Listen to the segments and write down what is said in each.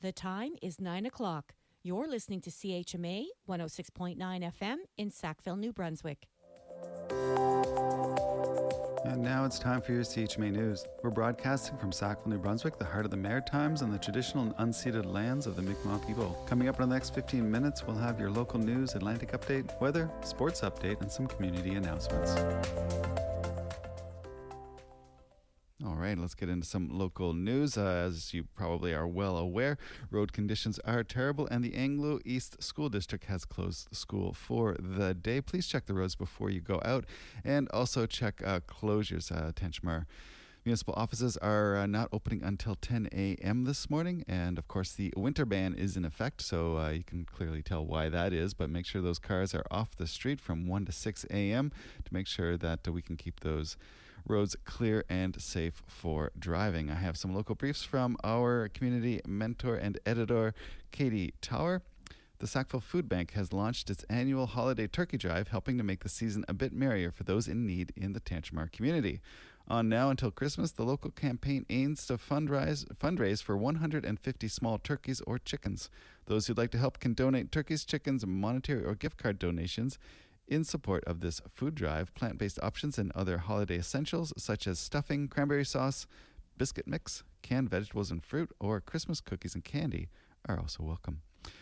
The time is 9 o'clock. You're listening to CHMA 106.9 FM in Sackville, New Brunswick. And now it's time for your CHMA News. We're broadcasting from Sackville, New Brunswick, the heart of the Maritimes and the traditional and unceded lands of the Mi'kmaq people. Coming up in the next 15 minutes, we'll have your local news, Atlantic update, weather, sports update, and some community announcements. All right, let's get into some local news. As you probably are well aware, road conditions are terrible and the Anglo East School District has closed the school for the day. Please check the roads before you go out and also check closures. Tenchmar municipal offices are not opening until 10 a.m. this morning, and of course the winter ban is in effect, so you can clearly tell why that is, but make sure those cars are off the street from 1 to 6 a.m. to make sure that we can keep those roads clear and safe for driving. I have some local briefs from our community mentor and editor, Katie Tower. The Sackville Food Bank has launched its annual holiday turkey drive, helping to make the season a bit merrier for those in need in the Tenchmar community. On now until Christmas, the local campaign aims to fundraise for 150 small turkeys or chickens. Those who'd like to help can donate turkeys, chickens, monetary or gift card donations in support of this food drive. Plant-based options and other holiday essentials such as stuffing, cranberry sauce, biscuit mix, canned vegetables and fruit, or Christmas cookies and candy are also welcome.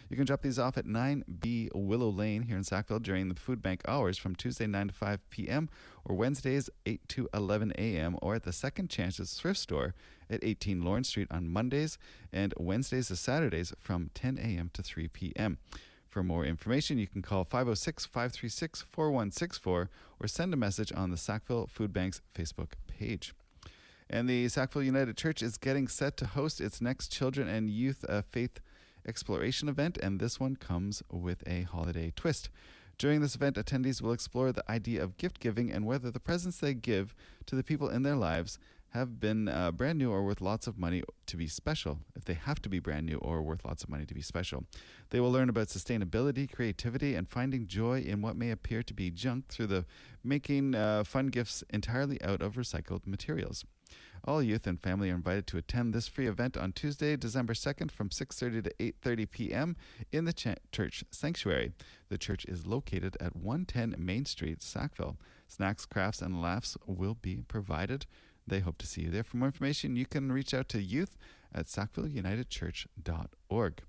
You can drop these off at 9B Willow Lane here in Sackville during the food bank hours from Tuesday 9 to 5 p.m. or Wednesdays 8 to 11 a.m. or at the Second Chances Thrift Store at 18 Lawrence Street on Mondays and Wednesdays to Saturdays from 10 a.m. to 3 p.m. For more information, you can call 506-536-4164 or send a message on the Sackville Food Bank's Facebook page. And the Sackville United Church is getting set to host its next Children and Youth Faith Exploration event, and this one comes with a holiday twist. During this event, attendees will explore the idea of gift giving and whether the presents they give to the people in their lives have been brand new or worth lots of money to be special, if they have to be brand new or worth lots of money to be special. They will learn about sustainability, creativity, and finding joy in what may appear to be junk through the making fun gifts entirely out of recycled materials. All youth and family are invited to attend this free event on Tuesday, December 2nd from 6:30 to 8:30 p.m. in the church sanctuary. The church is located at 110 Main Street, Sackville. Snacks, crafts, and laughs will be provided. They hope to see you there. For more information, you can reach out to youth at sackvilleunitedchurch.org.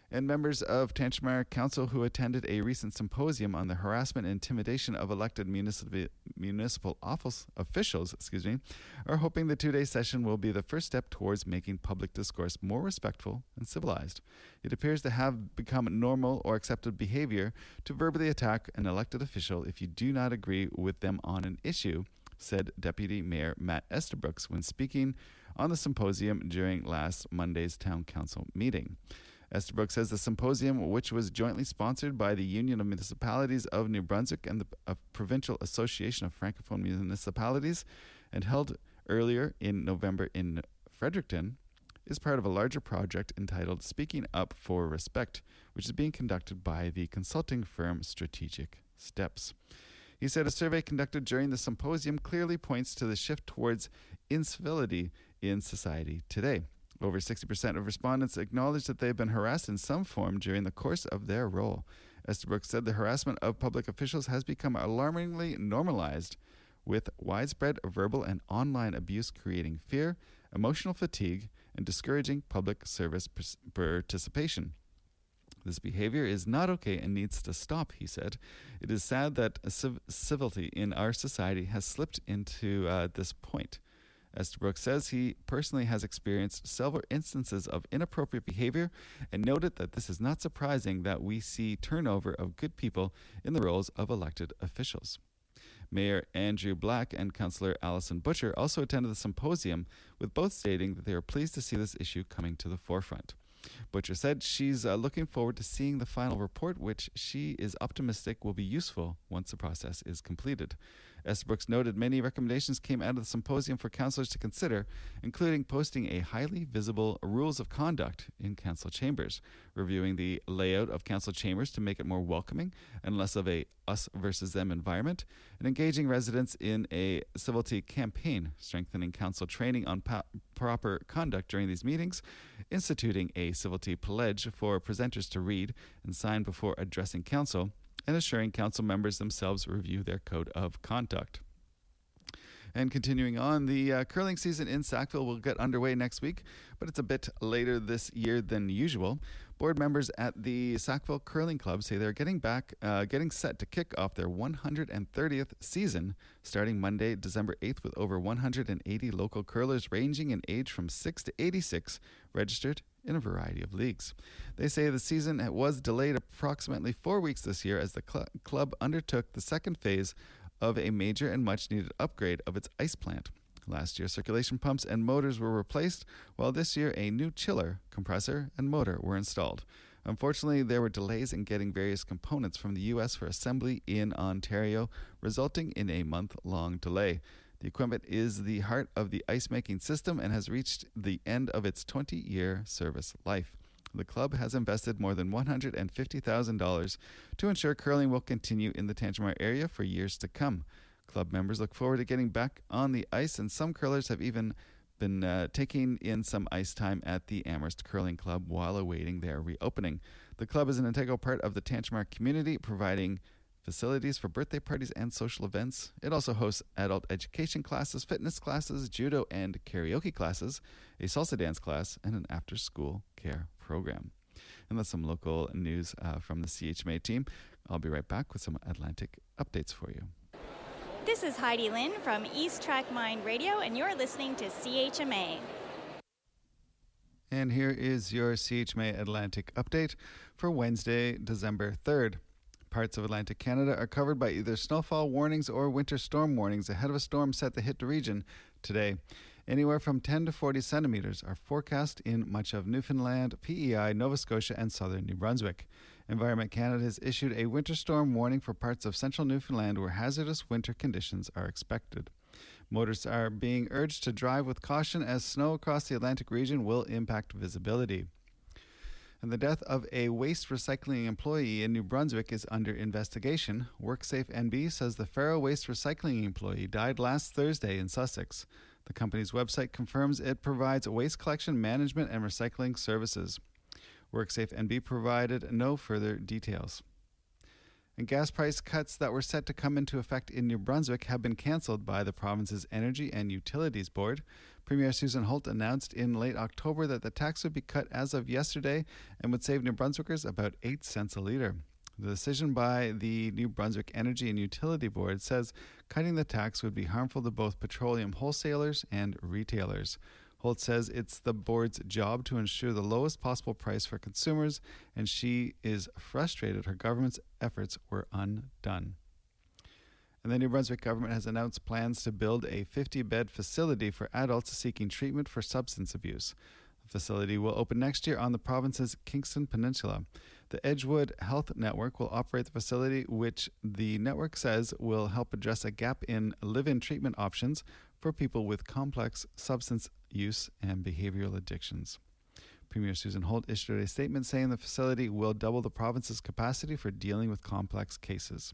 And members of Tenchmar Council who attended a recent symposium on the harassment and intimidation of elected municipal officials, are hoping the two-day session will be the first step towards making public discourse more respectful and civilized. It appears to have become normal or accepted behavior to verbally attack an elected official if you do not agree with them on an issue, said Deputy Mayor Matt Estabrooks when speaking on the symposium during last Monday's Town Council meeting. Estabrooks says the symposium, which was jointly sponsored by the Union of Municipalities of New Brunswick and the Provincial Association of Francophone Municipalities, and held earlier in November in Fredericton, is part of a larger project entitled Speaking Up for Respect, which is being conducted by the consulting firm Strategic Steps. He said a survey conducted during the symposium clearly points to the shift towards incivility in society today. Over 60% of respondents acknowledged that they have been harassed in some form during the course of their role. Estabrooks said the harassment of public officials has become alarmingly normalized, with widespread verbal and online abuse creating fear, emotional fatigue, and discouraging public service participation. This behavior is not okay and needs to stop, he said. It is sad that civility in our society has slipped into this point. Estabrooks says he personally has experienced several instances of inappropriate behavior and noted that this is not surprising that we see turnover of good people in the roles of elected officials. Mayor Andrew Black and Councillor Alison Butcher also attended the symposium, with both stating that they are pleased to see this issue coming to the forefront. Butcher said she's looking forward to seeing the final report, which she is optimistic will be useful once the process is completed. Estabrook noted many recommendations came out of the symposium for councillors to consider, including posting a highly visible rules of conduct in council chambers, reviewing the layout of council chambers to make it more welcoming and less of a us versus them environment, and engaging residents in a civility campaign, strengthening council training on proper conduct during these meetings, instituting a civility pledge for presenters to read and sign before addressing council, and assuring council members themselves review their code of conduct. And continuing on, the curling season in Sackville will get underway next week, but it's a bit later this year than usual. Board members at the Sackville Curling Club say they're getting set to kick off their 130th season starting Monday, December 8th, with over 180 local curlers ranging in age from 6 to 86 registered in a variety of leagues. They say the season was delayed approximately 4 weeks this year as the club undertook the second phase of a major and much-needed upgrade of its ice plant. Last year, circulation pumps and motors were replaced, while this year a new chiller, compressor, and motor were installed. Unfortunately, there were delays in getting various components from the U.S. for assembly in Ontario, resulting in a month-long delay. The equipment is the heart of the ice-making system and has reached the end of its 20-year service life. The club has invested more than $150,000 to ensure curling will continue in the Tantramar area for years to come. Club members look forward to getting back on the ice, and some curlers have even been taking in some ice time at the Amherst Curling Club while awaiting their reopening. The club is an integral part of the Tantramar community, providing facilities for birthday parties and social events. It also hosts adult education classes, fitness classes, judo and karaoke classes, a salsa dance class, and an after-school care program. And that's some local news from the CHMA team. I'll be right back with some Atlantic updates for you. This is Heidi Lynn from East Track Mind Radio, and you're listening to CHMA. And here is your CHMA Atlantic update for Wednesday, December 3rd. Parts of Atlantic Canada are covered by either snowfall warnings or winter storm warnings ahead of a storm set to hit the region today. Anywhere from 10 to 40 centimeters are forecast in much of Newfoundland, PEI, Nova Scotia, and southern New Brunswick. Environment Canada has issued a winter storm warning for parts of central Newfoundland where hazardous winter conditions are expected. Motorists are being urged to drive with caution as snow across the Atlantic region will impact visibility. And the death of a waste recycling employee in New Brunswick is under investigation. WorkSafe NB says the Faro waste recycling employee died last Thursday in Sussex. The company's website confirms it provides waste collection management and recycling services. WorkSafe NB provided no further details. And gas price cuts that were set to come into effect in New Brunswick have been cancelled by the province's Energy and Utilities Board. Premier Susan Holt announced in late October that the tax would be cut as of yesterday and would save New Brunswickers about 8 cents a litre. The decision by the New Brunswick Energy and Utility Board says cutting the tax would be harmful to both petroleum wholesalers and retailers. Holt says it's the board's job to ensure the lowest possible price for consumers, and she is frustrated her government's efforts were undone. And the New Brunswick government has announced plans to build a 50-bed facility for adults seeking treatment for substance abuse. The facility will open next year on the province's Kingston Peninsula. The Edgewood Health Network will operate the facility, which the network says will help address a gap in live-in treatment options for people with complex substance use and behavioral addictions. Premier Susan Holt issued a statement saying the facility will double the province's capacity for dealing with complex cases.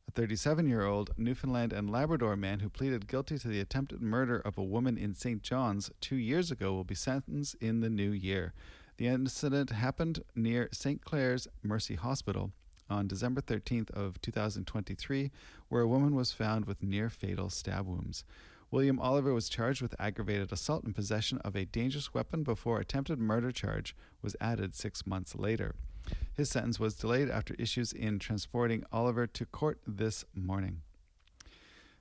A 37-year-old Newfoundland and Labrador man who pleaded guilty to the attempted murder of a woman in St. John's 2 years ago will be sentenced in the new year. The incident happened near St. Clair's Mercy Hospital on December 13th of 2023, where a woman was found with near-fatal stab wounds. William Oliver was charged with aggravated assault and possession of a dangerous weapon before attempted murder charge was added 6 months later. His sentence was delayed after issues in transporting Oliver to court this morning.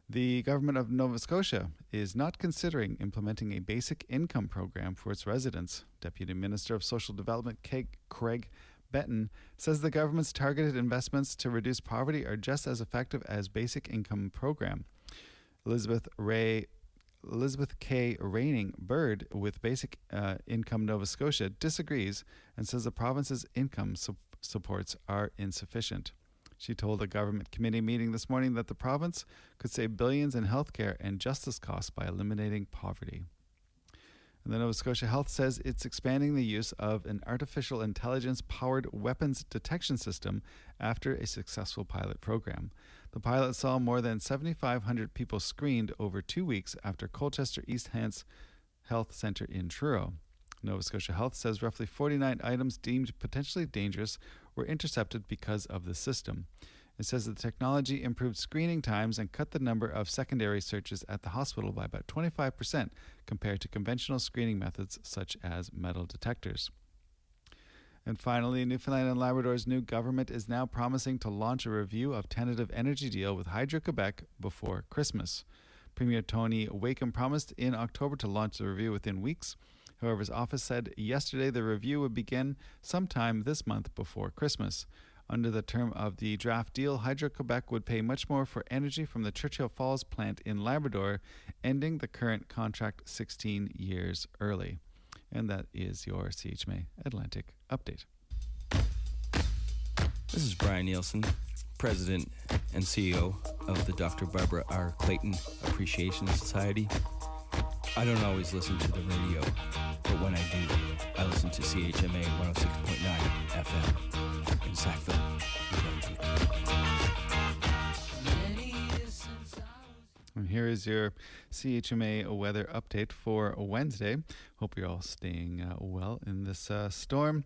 The government of Nova Scotia is not considering implementing a basic income program for its residents. Deputy Minister of Social Development Craig Benton says the government's targeted investments to reduce poverty are just as effective as basic income program. Elizabeth K. Raining Bird with Basic Income Nova Scotia disagrees and says the province's income supports are insufficient. She told a government committee meeting this morning that the province could save billions in healthcare and justice costs by eliminating poverty. And the Nova Scotia Health says it's expanding the use of an artificial intelligence-powered weapons detection system after a successful pilot program. The pilot saw more than 7,500 people screened over 2 weeks after Colchester East Hants Health Centre in Truro. Nova Scotia Health says roughly 49 items deemed potentially dangerous were intercepted because of the system. It says that the technology improved screening times and cut the number of secondary searches at the hospital by about 25% compared to conventional screening methods such as metal detectors. And finally, Newfoundland and Labrador's new government is now promising to launch a review of tentative energy deal with Hydro-Quebec before Christmas. Premier Tony Wakeham promised in October to launch the review within weeks. However, his office said yesterday the review would begin sometime this month before Christmas. Under the term of the draft deal, Hydro-Quebec would pay much more for energy from the Churchill Falls plant in Labrador, ending the current contract 16 years early. And that is your CHMA Atlantic update. This is Brian Nielsen, President and CEO of the Dr. Barbara R. Clayton Appreciation Society. I don't always listen to the radio, but when I do, I listen to CHMA 106.9 FM in Sackville, New Brunswick. And here is your CHMA weather update for Wednesday. Hope you're all staying well in this storm.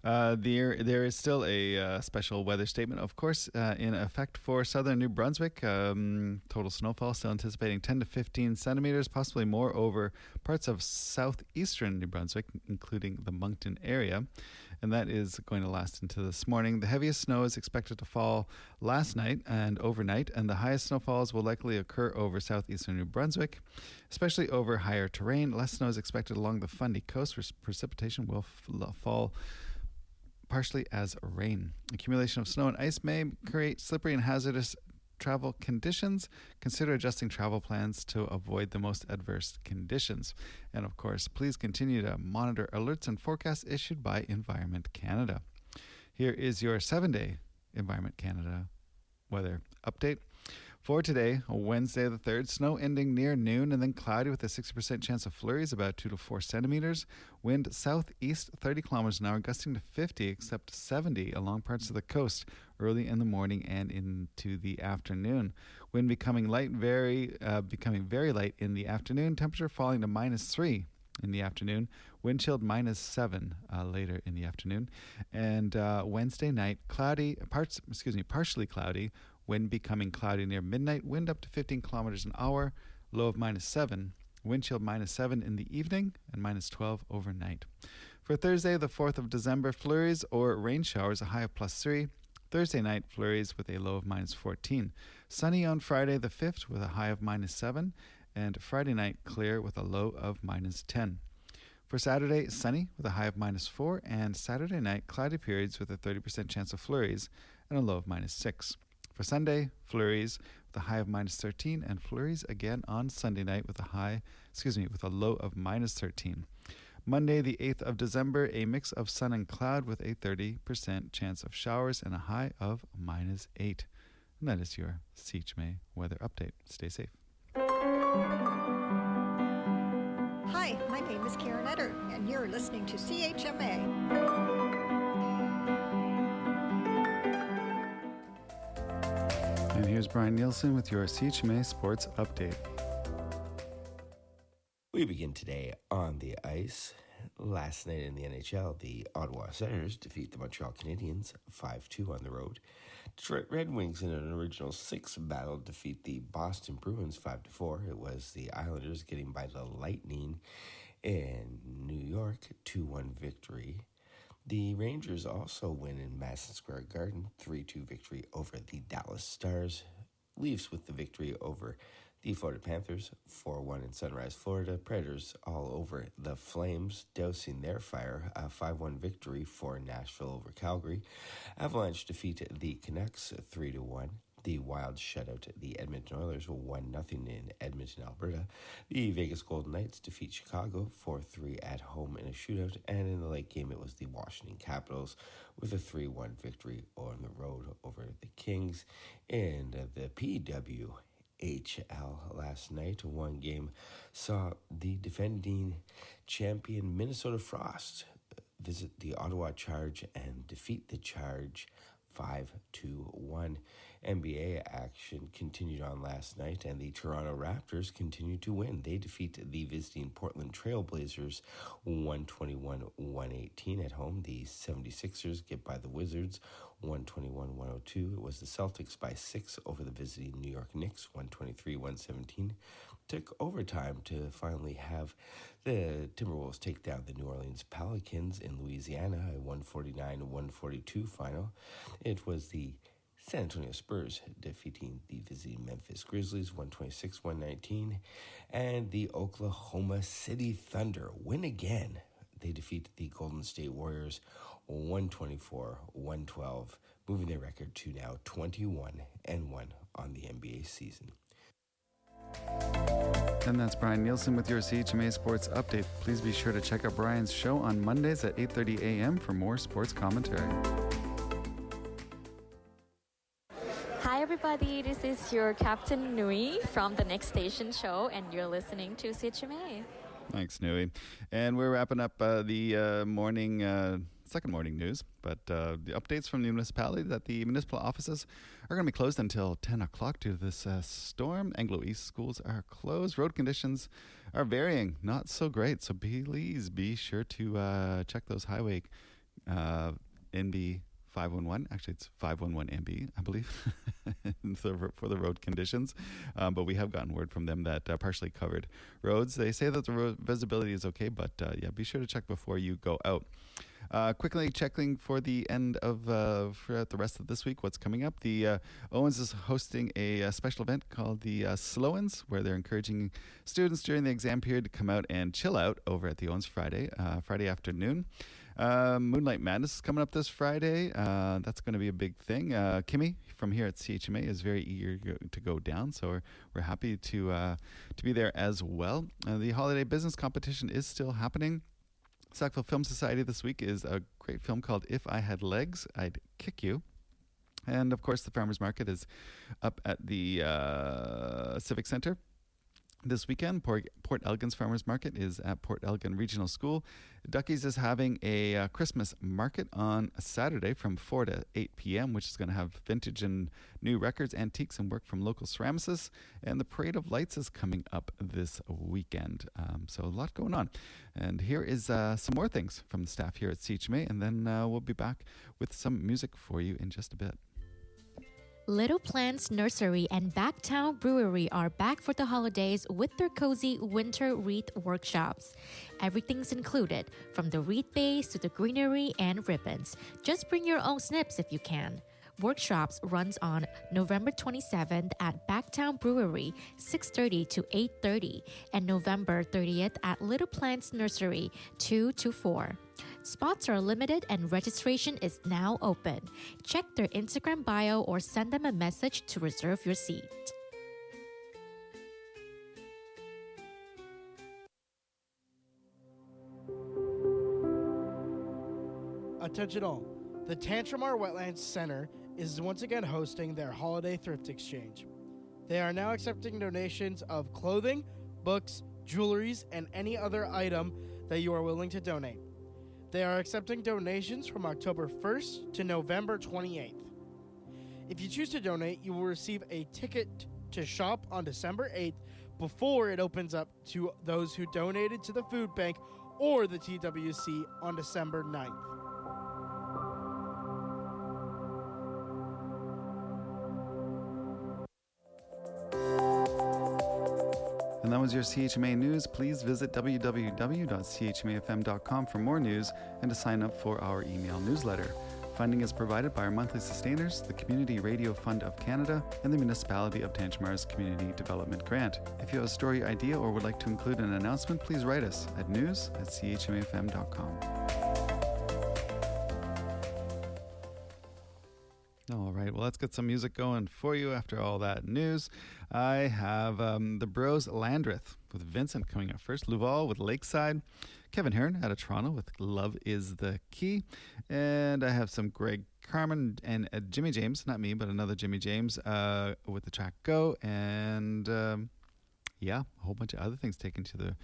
There is still a special weather statement, of course, in effect for southern New Brunswick. Total snowfall still anticipating 10 to 15 centimeters, possibly more over parts of southeastern New Brunswick, including the Moncton area. And that is going to last into this morning. The heaviest snow is expected to fall last night and overnight, and the highest snowfalls will likely occur over southeastern New Brunswick, especially over higher terrain. Less snow is expected along the Fundy coast, where precipitation will fall partially as rain. Accumulation of snow and ice may create slippery and hazardous travel conditions. Consider adjusting travel plans to avoid the most adverse conditions. And of course, please continue to monitor alerts and forecasts issued by Environment Canada. Here is your 7-day Environment Canada weather update. For today, Wednesday the 3rd, snow ending near noon and then cloudy with a 60% chance of flurries, about 2 to 4 centimeters. Wind southeast 30 kilometers an hour, gusting to 50 except 70 along parts of the coast early in the morning and into the afternoon. Wind becoming very light in the afternoon. Temperature falling to -3 in the afternoon. Wind chilled -7 later in the afternoon. And Wednesday night, partially cloudy. Wind becoming cloudy near midnight. Wind up to 15 kilometers an hour. Low of -7. Wind chill -7 in the evening and -12 overnight. For Thursday, the 4th of December, flurries or rain showers, a high of +3. Thursday night, flurries with a low of -14. Sunny on Friday, the 5th, with a high of -7. And Friday night, clear with a low of -10. For Saturday, sunny with a high of -4. And Saturday night, cloudy periods with a 30% chance of flurries and a low of -6. For Sunday, flurries with a high of -13, and flurries again on Sunday night with a low of -13. Monday, the 8th of December, a mix of sun and cloud with a 30% chance of showers and a high of -8. And that is your CHMA weather update. Stay safe. Hi, my name is Karen Etter, and you're listening to CHMA. And here's Brian Nielsen with your CHMA Sports Update. We begin today on the ice. Last night in the NHL, the Ottawa Senators defeat the Montreal Canadiens 5-2 on the road. Detroit Red Wings in an original 6 battle defeat the Boston Bruins 5-4. It was the Islanders getting by the Lightning in New York 2-1 victory. The Rangers also win in Madison Square Garden 3-2 victory over the Dallas Stars. Leafs with the victory over the Florida Panthers 4-1 in Sunrise, Florida. Predators all over the Flames, dousing their fire, a 5-1 victory for Nashville over Calgary. Avalanche defeat the Canucks 3-1. The Wild shut out the Edmonton Oilers 1-0 in Edmonton, Alberta. The Vegas Golden Knights defeat Chicago 4-3 at home in a shootout. And in the late game, it was the Washington Capitals with a 3-1 victory on the road over the Kings. In the PWHL last night, one game saw the defending champion Minnesota Frost visit the Ottawa Charge and defeat the Charge 5-1. NBA action continued on last night, and the Toronto Raptors continued to win. They defeat the visiting Portland Trail Blazers 121-118 at home. The 76ers get by the Wizards 121-102. It was the Celtics by 6 over the visiting New York Knicks 123-117. Took overtime to finally have the Timberwolves take down the New Orleans Pelicans in Louisiana, a 149-142 final. It was the San Antonio Spurs defeating the visiting Memphis Grizzlies 126-119, and the Oklahoma City Thunder win again. They defeat the Golden State Warriors 124-112, moving their record to now 21-1 on the NBA season. And that's Brian Nielsen with your CHMA Sports Update. Please be sure to check out Brian's show on Mondays at 8:30 a.m. for more sports commentary. Hi everybody, this is your Captain Nui from the Next Station show, and you're listening to CHMA. Thanks, Nui. And we're wrapping up the second morning news, but the updates from the municipality that the municipal offices are going to be closed until 10 o'clock due to this storm. Anglo East schools are closed. Road conditions are varying, not so great, so please be sure to check those highway NB 511. Actually, it's 511 MB, I believe, for the road conditions. But we have gotten word from them that partially covered roads. They say that the road visibility is okay, but be sure to check before you go out. Quickly checking for the end of for the rest of this week, what's coming up. The Owens is hosting a special event called the Slowens, where they're encouraging students during the exam period to come out and chill out over at the Owens Friday afternoon. Moonlight Madness is coming up this Friday. That's going to be a big thing. Kimmy from here at CHMA is very eager to go down, so we're happy to be there as well. The holiday business competition is still happening. Sackville Film Society this week is a great film called If I Had Legs, I'd Kick You. And of course, the Farmers Market is up at the Civic Center this weekend. Port Elgin's Farmers Market is at Port Elgin Regional School. Ducky's is having a Christmas market on a Saturday from 4 to 8 p.m., which is going to have vintage and new records, antiques, and work from local ceramicists. And the Parade of Lights is coming up this weekend. So a lot going on. And here is some more things from the staff here at CHMA, and then we'll be back with some music for you in just a bit. Little Plants Nursery and Backtown Brewery are back for the holidays with their cozy winter wreath workshops. Everything's included, from the wreath base to the greenery and ribbons. Just bring your own snips if you can. Workshops runs on November 27th at Backtown Brewery, 6:30 to 8:30, and November 30th at Little Plants Nursery, 2 to 4. Spots are limited and registration is now open. Check their Instagram bio or send them a message to reserve your seat. Attention all. The Tantramar Wetlands Center is once again hosting their holiday thrift exchange. They are now accepting donations of clothing, books, jewelries, and any other item that you are willing to donate. They are accepting donations from October 1st to November 28th. If you choose to donate, you will receive a ticket to shop on December 8th before it opens up to those who donated to the food bank or the TWC on December 9th. And that was your CHMA News. Please visit www.chmafm.com for more news and to sign up for our email newsletter. Funding is provided by our monthly sustainers, the Community Radio Fund of Canada, and the Municipality of Tantramara's Community Development Grant. If you have a story idea or would like to include an announcement, please write us at news@chmafm.com. All right, well, let's get some music going for you after all that news. I have the Bros Landreth with Vincent coming up first, Luval with Lakeside, Kevin Hearn out of Toronto with Love is the Key, and I have some Greg Carmen and Jimmy James, not me, but another Jimmy James with the track Go, and a whole bunch of other things taken to the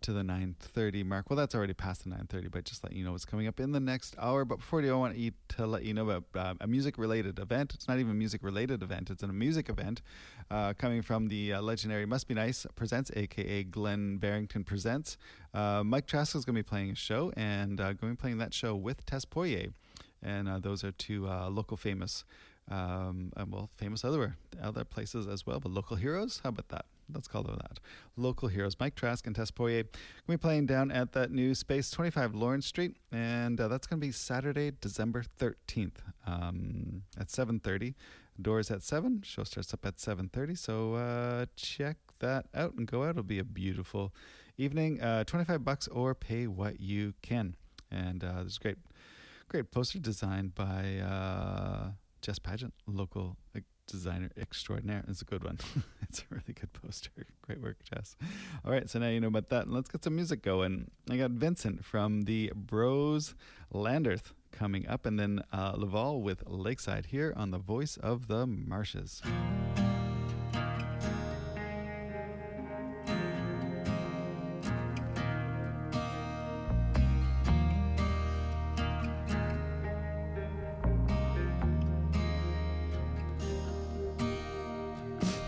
9:30 mark. Well, that's already past the 9:30, but just let you know what's coming up in the next hour. But before I want to let you know about a music-related event. It's not even a music-related event. It's a music event coming from the legendary Must Be Nice Presents, a.k.a. Glenn Barrington Presents. Mike Trask is going to be playing a show, and going to be playing that show with Tess Poirier. And those are two local famous, famous other places as well, but local heroes. How about that? Let's call them that. Local heroes. Mike Trask and Tess Poirier going to be playing down at that new space, 25 Lawrence Street, and that's going to be Saturday, December 13th at 7:30. Doors at 7. Show starts up at 7:30. So check that out and go out. It'll be a beautiful evening. $25 or pay what you can. And there's a great poster designed by Jess Pageant, local designer extraordinaire. It's a good one. It's a really good poster. Great work, Jess. All right, so now you know about that. And let's get some music going. I got Vincent from the Bros Landreth coming up, and then Laval with Lakeside here on the Voice of the Marshes.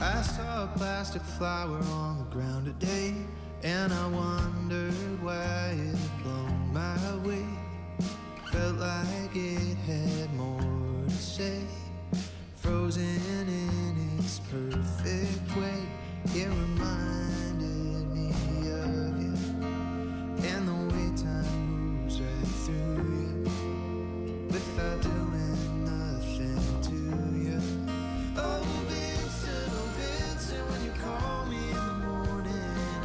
I saw a plastic flower on the ground today, and I wondered why it had blown my way. Felt like it had more to say, frozen in its perfect way. It reminded me of you, and the way time moves right through you, without doing nothing to you. Oh, Vincent, when you call me in the morning,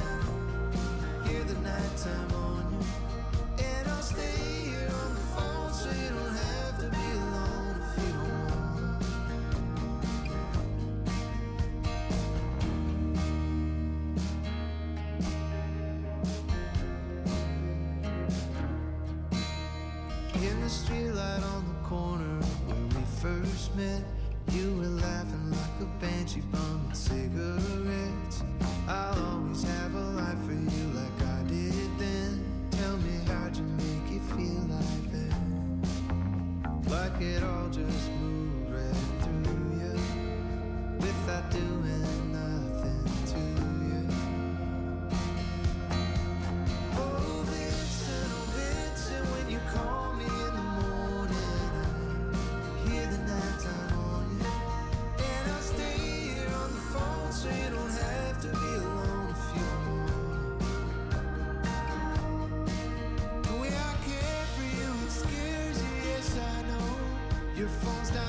I hear the nighttime on you, and I'll stay here on the phone so you don't have to be alone if you don't want. In the streetlight on the corner where we first met, you were laughing like a banshee bumming cigarettes. I'll always have a life for you like I did then. Tell me, how'd you make it feel like that? Like it all just moved right through you, without doing nothing to you. Oh, Vincent, when you call me in the morning, I hear the nighttime on you, and I'll stay here on the phone so you don't have to be alone if you want. The way I care for you, it scares you, yes I know. Your phone's down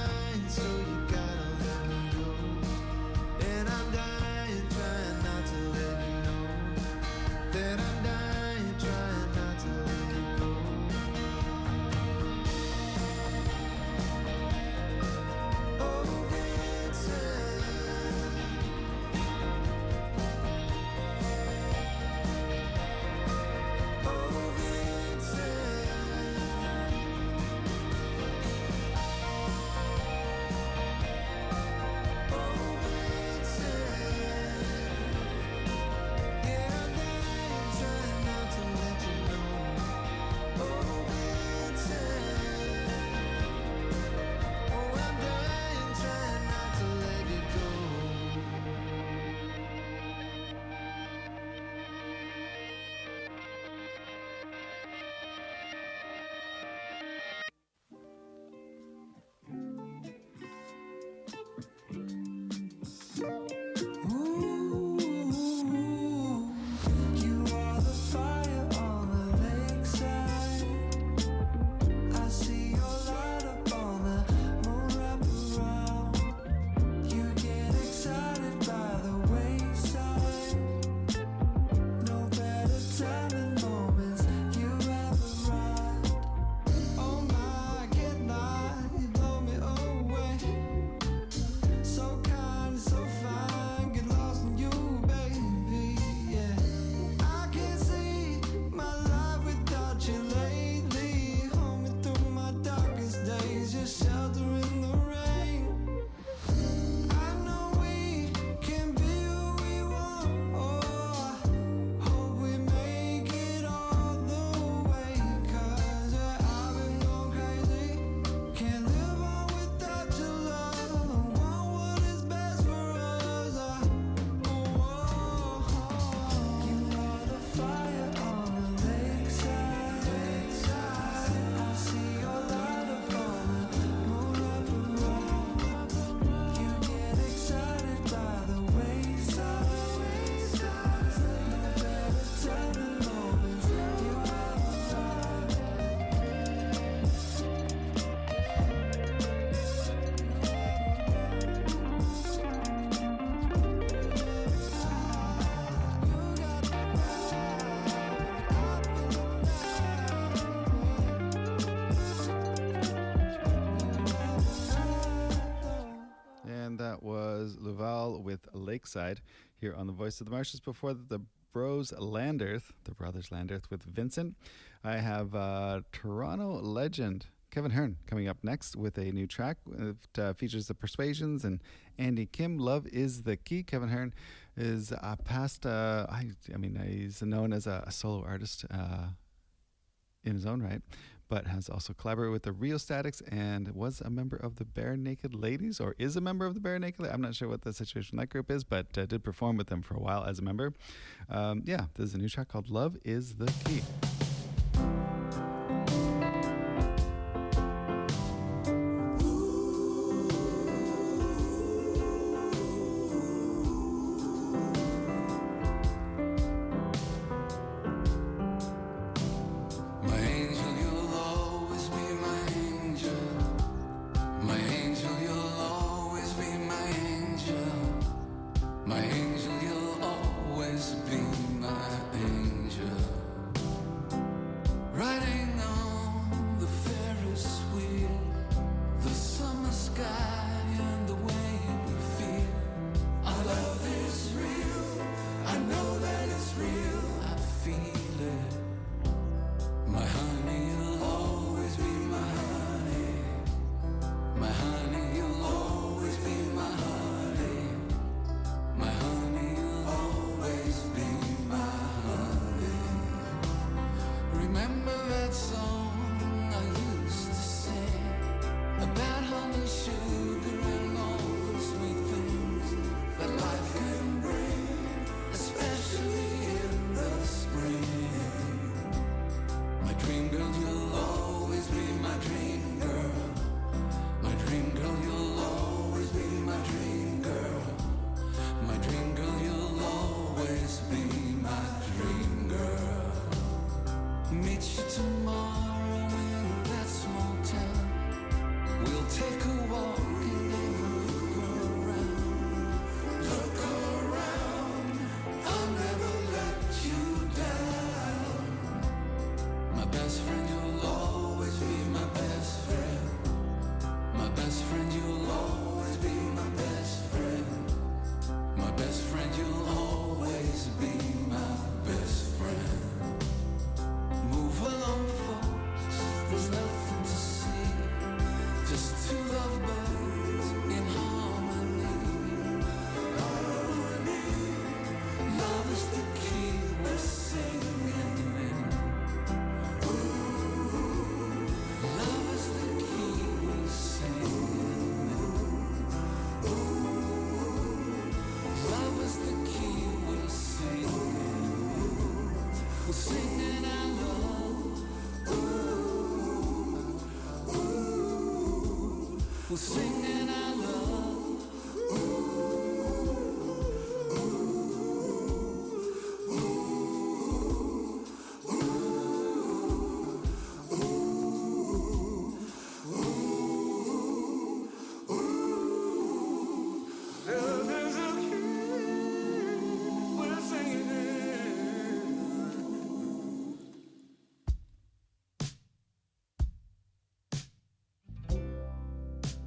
Laval with Lakeside here on The Voice of the Marshes. Before the Brothers Landerth with Vincent. I have Toronto legend Kevin Hearn coming up next with a new track. It features the Persuasions and Andy Kim. Love is the Key. Kevin Hearn is past, he's known as a solo artist in his own right, but has also collaborated with the Rio Statics and was a member of the Bare Naked Ladies, or is a member of the Bare Naked Ladies. I'm not sure what the situation in that group is, but did perform with them for a while as a member. This is a new track called Love is the Key.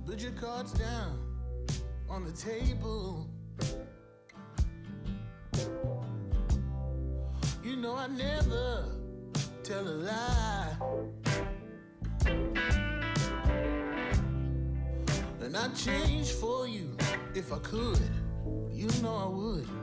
Put your cards down on the table. You know I never tell a lie. And I'd change for you if I could. You know I would.